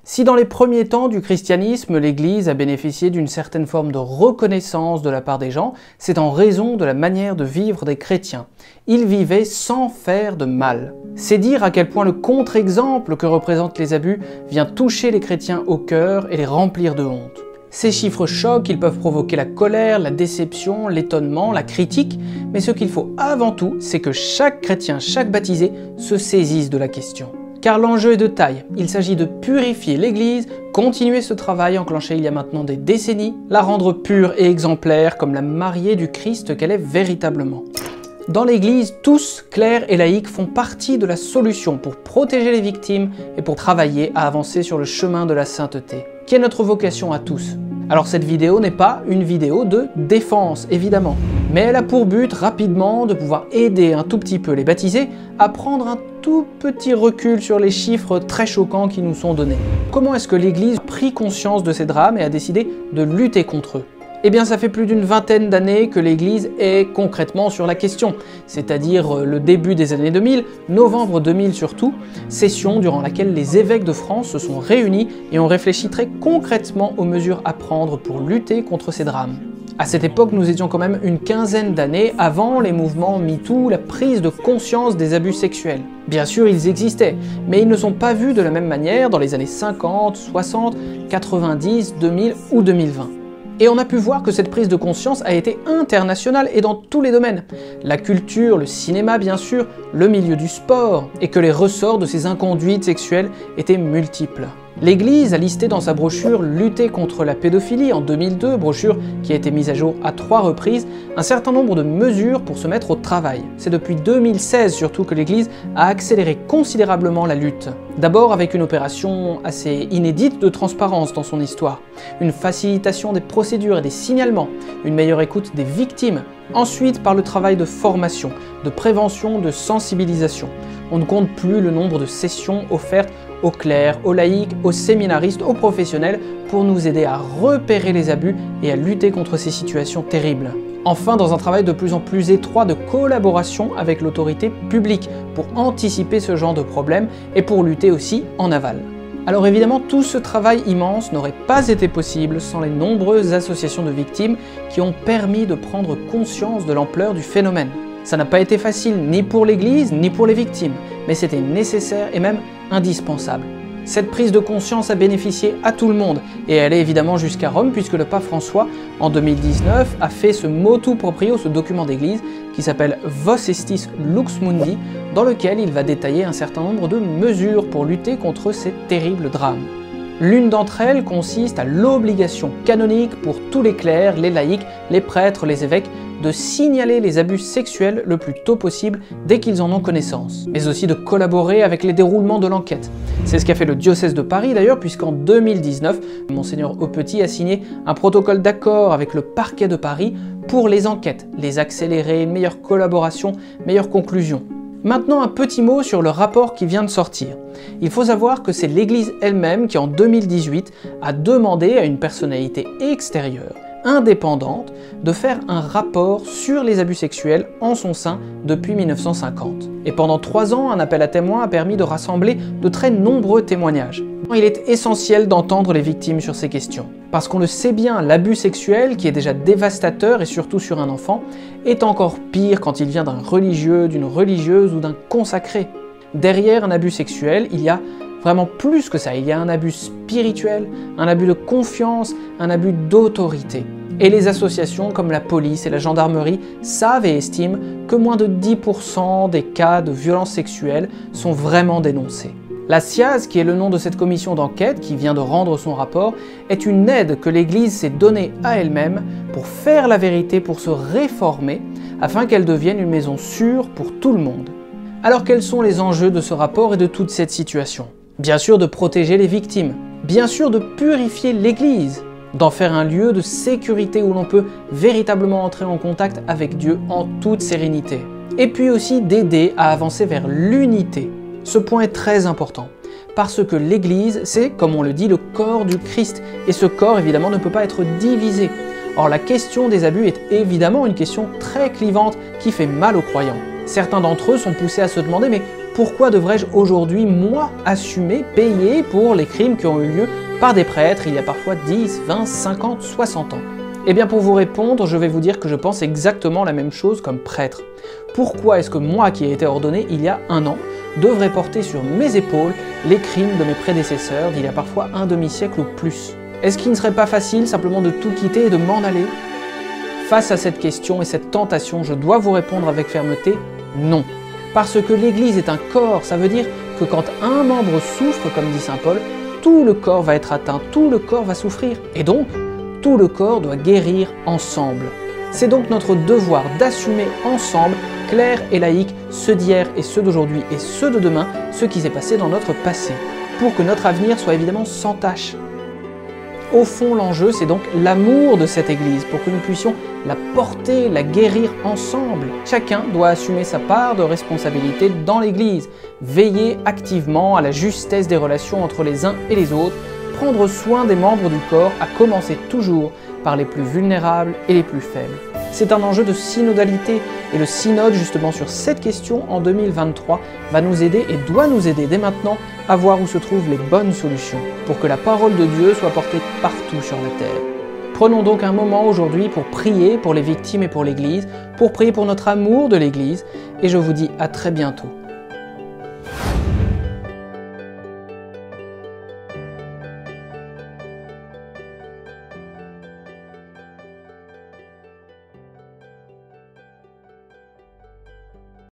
Si dans les premiers temps du christianisme, l'Église a bénéficié d'une certaine forme de reconnaissance de la part des gens, c'est en raison de la manière de vivre des chrétiens. Ils vivaient sans faire de mal. C'est dire à quel point le contre-exemple que représentent les abus vient toucher les chrétiens au cœur et les remplir de honte. Ces chiffres choquent, ils peuvent provoquer la colère, la déception, l'étonnement, la critique, mais ce qu'il faut avant tout, c'est que chaque chrétien, chaque baptisé se saisisse de la question. Car l'enjeu est de taille, il s'agit de purifier l'Église, continuer ce travail enclenché il y a maintenant des décennies, la rendre pure et exemplaire comme la mariée du Christ qu'elle est véritablement. Dans l'Église, tous, clercs et laïcs, font partie de la solution pour protéger les victimes et pour travailler à avancer sur le chemin de la sainteté, qui est notre vocation à tous. Alors cette vidéo n'est pas une vidéo de défense, évidemment, mais elle a pour but rapidement de pouvoir aider un tout petit peu les baptisés à prendre un tout petit recul sur les chiffres très choquants qui nous sont donnés. Comment est-ce que l'Église a pris conscience de ces drames et a décidé de lutter contre eux ? Eh bien, ça fait plus d'une vingtaine d'années que l'Église est concrètement sur la question, c'est-à-dire le début des années 2000, novembre 2000 surtout, session durant laquelle les évêques de France se sont réunis et ont réfléchi très concrètement aux mesures à prendre pour lutter contre ces drames. À cette époque, nous étions quand même une quinzaine d'années avant les mouvements MeToo, la prise de conscience des abus sexuels. Bien sûr, ils existaient, mais ils ne sont pas vus de la même manière dans les années 50, 60, 90, 2000 ou 2020. Et on a pu voir que cette prise de conscience a été internationale et dans tous les domaines. La culture, le cinéma bien sûr, le milieu du sport, et que les ressorts de ces inconduites sexuelles étaient multiples. L'Église a listé dans sa brochure « Lutter contre la pédophilie » en 2002, brochure qui a été mise à jour à 3 reprises, un certain nombre de mesures pour se mettre au travail. C'est depuis 2016 surtout que l'Église a accéléré considérablement la lutte. D'abord avec une opération assez inédite de transparence dans son histoire, une facilitation des procédures et des signalements, une meilleure écoute des victimes. Ensuite par le travail de formation, de prévention, de sensibilisation. On ne compte plus le nombre de sessions offertes aux clercs, aux laïcs, aux séminaristes, aux professionnels pour nous aider à repérer les abus et à lutter contre ces situations terribles. Enfin, dans un travail de plus en plus étroit de collaboration avec l'autorité publique pour anticiper ce genre de problèmes et pour lutter aussi en aval. Alors évidemment, tout ce travail immense n'aurait pas été possible sans les nombreuses associations de victimes qui ont permis de prendre conscience de l'ampleur du phénomène. Ça n'a pas été facile ni pour l'Église ni pour les victimes, mais c'était nécessaire et même indispensable. Cette prise de conscience a bénéficié à tout le monde, et elle est évidemment jusqu'à Rome puisque le pape François, en 2019, a fait ce motu proprio, ce document d'église, qui s'appelle Vos Estis Lux Mundi, dans lequel il va détailler un certain nombre de mesures pour lutter contre ces terribles drames. L'une d'entre elles consiste à l'obligation canonique pour tous les clercs, les laïcs, les prêtres, les évêques, de signaler les abus sexuels le plus tôt possible dès qu'ils en ont connaissance, mais aussi de collaborer avec les déroulements de l'enquête. C'est ce qu'a fait le diocèse de Paris d'ailleurs, puisqu'en 2019, Monseigneur Aupetit a signé un protocole d'accord avec le parquet de Paris pour les enquêtes, les accélérer, une meilleure collaboration, meilleure conclusion. Maintenant, un petit mot sur le rapport qui vient de sortir. Il faut savoir que c'est l'Église elle-même qui, en 2018, a demandé à une personnalité extérieure, indépendante, de faire un rapport sur les abus sexuels en son sein depuis 1950. Et pendant 3 ans, un appel à témoins a permis de rassembler de très nombreux témoignages. Il est essentiel d'entendre les victimes sur ces questions. Parce qu'on le sait bien, l'abus sexuel, qui est déjà dévastateur et surtout sur un enfant, est encore pire quand il vient d'un religieux, d'une religieuse ou d'un consacré. Derrière un abus sexuel, il y a vraiment plus que ça, il y a un abus spirituel, un abus de confiance, un abus d'autorité. Et les associations comme la police et la gendarmerie savent et estiment que moins de 10% des cas de violences sexuelles sont vraiment dénoncés. La SIAZ, qui est le nom de cette commission d'enquête qui vient de rendre son rapport, est une aide que l'Église s'est donnée à elle-même pour faire la vérité, pour se réformer, afin qu'elle devienne une maison sûre pour tout le monde. Alors quels sont les enjeux de ce rapport et de toute cette situation ? Bien sûr de protéger les victimes, bien sûr de purifier l'Église, d'en faire un lieu de sécurité où l'on peut véritablement entrer en contact avec Dieu en toute sérénité. Et puis aussi d'aider à avancer vers l'unité. Ce point est très important, parce que l'Église, c'est, comme on le dit, le corps du Christ, et ce corps évidemment ne peut pas être divisé. Or la question des abus est évidemment une question très clivante qui fait mal aux croyants. Certains d'entre eux sont poussés à se demander mais Pourquoi devrais-je aujourd'hui, moi, assumer, payer pour les crimes qui ont eu lieu par des prêtres il y a parfois 10, 20, 50, 60 ans? Eh bien pour vous répondre, je vais vous dire que je pense exactement la même chose comme prêtre. Pourquoi est-ce que moi qui ai été ordonné il y a 1 an, devrais porter sur mes épaules les crimes de mes prédécesseurs d'il y a parfois un demi-siècle ou plus? Est-ce qu'il ne serait pas facile simplement de tout quitter et de m'en aller? Face à cette question et cette tentation, je dois vous répondre avec fermeté, non. Parce que l'Église est un corps, ça veut dire que quand un membre souffre, comme dit saint Paul, tout le corps va être atteint, tout le corps va souffrir. Et donc, tout le corps doit guérir ensemble. C'est donc notre devoir d'assumer ensemble, clercs et laïcs, ceux d'hier et ceux d'aujourd'hui et ceux de demain, ce qui s'est passé dans notre passé, pour que notre avenir soit évidemment sans tache. Au fond, l'enjeu, c'est donc l'amour de cette Église, pour que nous puissions la porter, la guérir ensemble. Chacun doit assumer sa part de responsabilité dans l'Église, veiller activement à la justesse des relations entre les uns et les autres, prendre soin des membres du corps, à commencer toujours par les plus vulnérables et les plus faibles. C'est un enjeu de synodalité, et le synode justement sur cette question en 2023 va nous aider et doit nous aider dès maintenant à voir où se trouvent les bonnes solutions pour que la parole de Dieu soit portée partout sur la terre. Prenons donc un moment aujourd'hui pour prier pour les victimes et pour l'Église, pour prier pour notre amour de l'Église, et je vous dis à très bientôt.